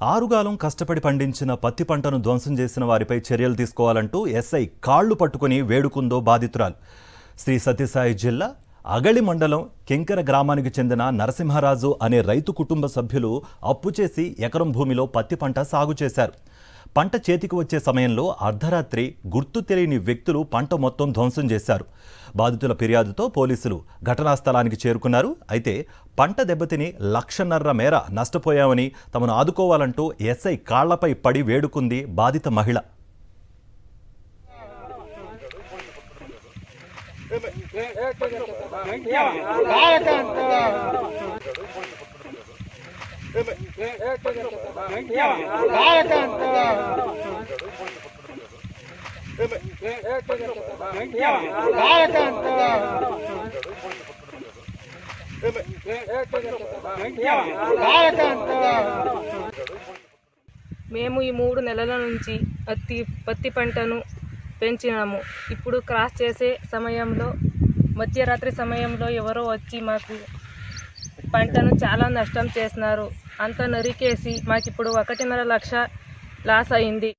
ఆరుగాలం కష్టపడి పండించిన పత్తి పంటను ధ్వంసం చేసిన వారిపై చర్యలు తీసుకోవాలంటూ ఎస్ఐ కాళ్లు పట్టుకుని వేడుకుందో బాధితురాలు. శ్రీ సత్యసాయి జిల్లా అగళి మండలం కెంకర గ్రామానికి చెందిన నరసింహరాజు అనే రైతు కుటుంబ సభ్యులు అప్పు చేసి ఎకరం భూమిలో పత్తి పంట సాగు చేశారు. పంట చేతికి వచ్చే సమయంలో అర్ధరాత్రి గుర్తు తెలియని వ్యక్తులు పంట మొత్తం ధ్వంసం చేశారు. బాధితుల ఫిర్యాదుతో పోలీసులు ఘటనా స్థలానికి చేరుకున్నారు. అయితే పంట దెబ్బతిని 1,50,000 మేర నష్టపోయామని తమను ఆదుకోవాలంటూ ఎస్ఐ కాళ్లపై పడి వేడుకుంది బాధిత మహిళ. మేము ఈ 3 నెలల నుంచి పత్తి పంటను పెంచినాము. ఇప్పుడు క్రాస్ చేసే సమయంలో మధ్యరాత్రి సమయంలో ఎవరో వచ్చి మాకు పంటను చాలా నష్టం చేస్తున్నారు. అంతా నరికేసి మాకిప్పుడు 1,50,000 లాస్ అయింది.